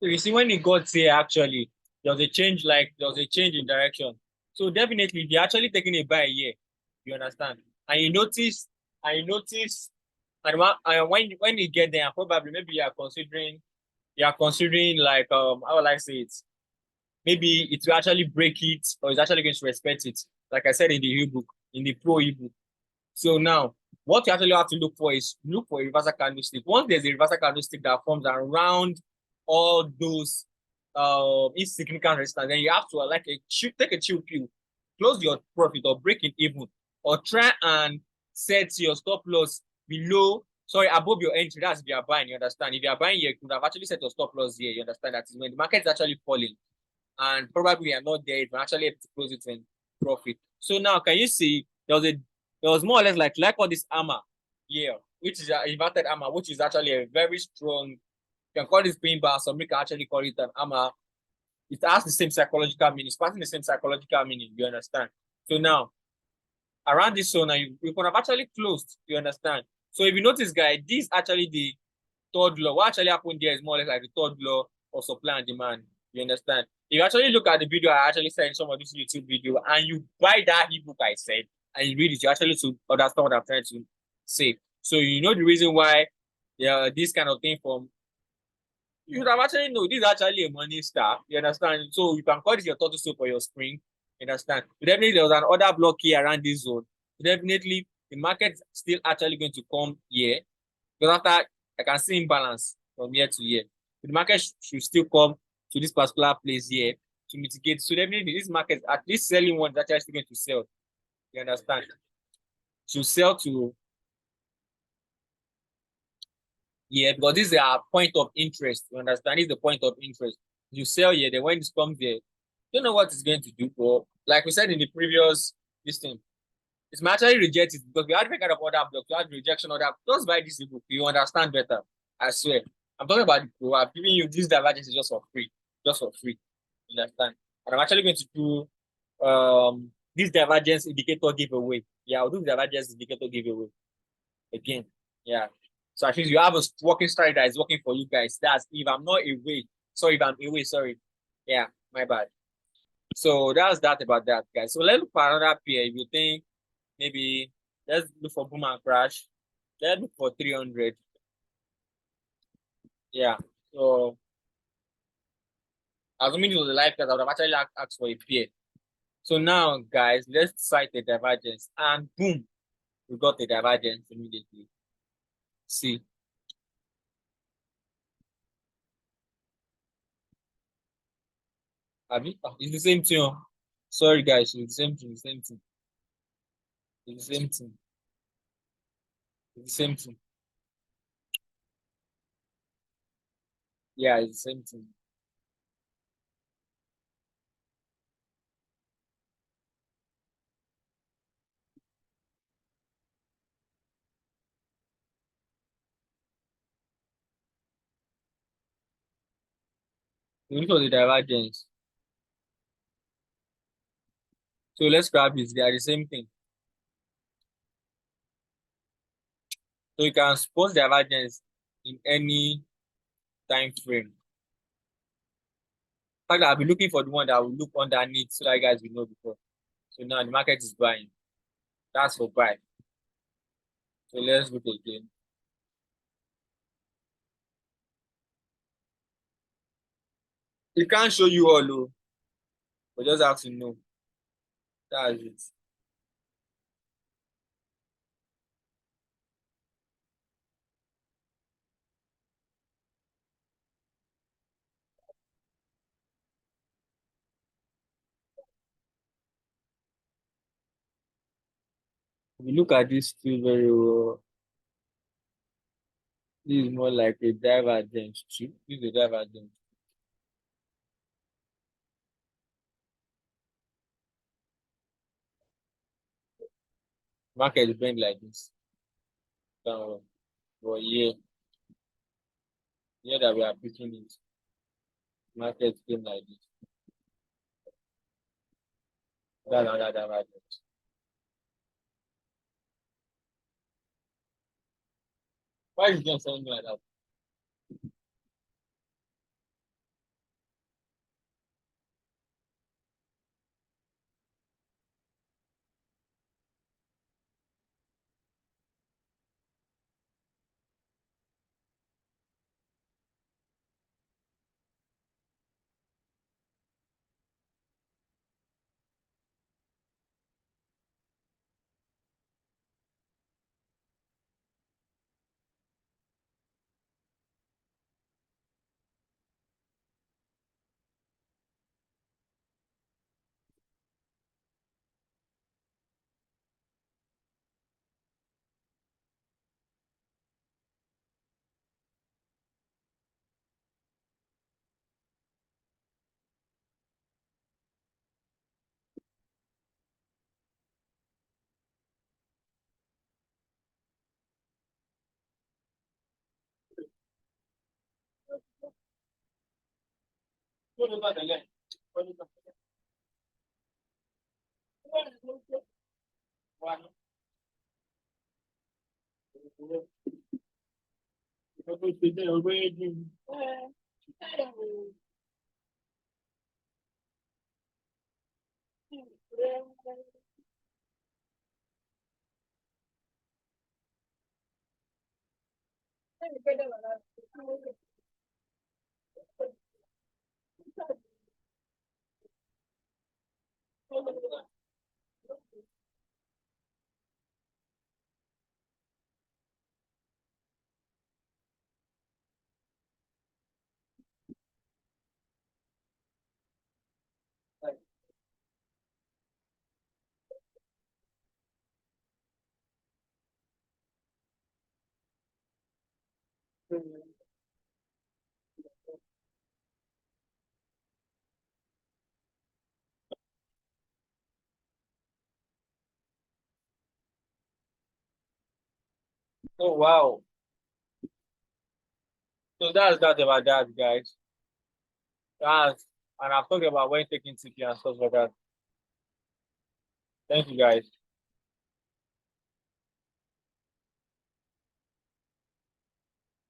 So you see, when it got here, actually, there was a change, in direction. So definitely, they're actually taking a buy here. You understand? And you notice, and when you get there, probably maybe you are considering like how will I say it? Maybe it will actually break it, or it's actually going to respect it. Like I said in the ebook, in the pro ebook. So now, what you actually have to look for is look for a reversal candlestick. Once there's a reversal candlestick that forms around all those insignificant resistance, then you have to take a chill pill, close your profit or break it even, or try and set your stop loss above your entry. That's if you are buying, you understand. If you are buying, you could have actually set your stop loss here, you understand. That is when the market is actually falling, and probably we are not there, it will actually able to close it in profit. So now, can you see there was more or less like all this armor here, which is an inverted armor, which is actually a very strong. You can call this pin bar, some can actually call it an armor. It has the same psychological meaning, it's passing the same psychological meaning, you understand? So now, around this zone, you could have actually closed, you understand? So if you notice, guys, this is actually the third law. What actually happened there is more or less like the third law of supply and demand. You understand? If you actually look at the video I actually said in some of this YouTube video, and you buy that ebook I said, and you read it, you actually to understand what I'm trying to say. So you know the reason why this kind of thing from you should have actually know this is actually a money star. You understand? So you can call this your turtle soup or your spring. You understand? Definitely there was an order block here around this zone. Definitely the market still actually going to come here. Because after I can see imbalance from year to year. The market should still come to this particular place here to mitigate. So definitely this market, at least selling one is actually going to sell. You understand? To sell to because this is a point of interest. You understand? This is the point of interest. You sell here, then when this comes here, you don't know what it's going to do. But like we said in the previous this thing, it's actually reject it because we had different kind of order blocks. We had rejection order. Just buy this book, you understand better. I swear. I'm talking about the pro. I'm giving you this divergence just for free. Just for free. You understand? And I'm actually going to do this divergence indicator giveaway. Yeah, I'll do the divergence indicator giveaway again. Yeah. So at least you have a working strategy that is working for you guys. That's if I'm not away. Sorry, if I'm away, sorry. Yeah, my bad. So that's that about that, guys. So let's look for another pair. If you think maybe let's look for boom and crash. Let's look for 300. Yeah. So assuming it was a live test, I would have actually asked for a pair. So now, guys, let's cite the divergence, and boom, we got the divergence immediately. See. It's the same thing. Sorry, guys, it's the same thing. It's the same thing. It's the same thing. It's the same thing. Yeah, it's the same thing. We look for the divergence. So let's grab this. They are the same thing. So you can suppose divergence in any time frame. In fact, I'll be looking for the one that will look underneath so that you guys will know before. So now the market is buying. That's for buy. So let's look again. It can't show you all, though, but just have to know. That's it. If you look at this too very well, this is more like a divergence too. This is a divergence. Market is bend like this. Downward. But yeah, that we are picking it. Market bend like this. That's another divergence. Why is it doing something like that? Oh wow. So that's that about that, guys. That's and I've talked about when taking TP and stuff like that. Thank you guys.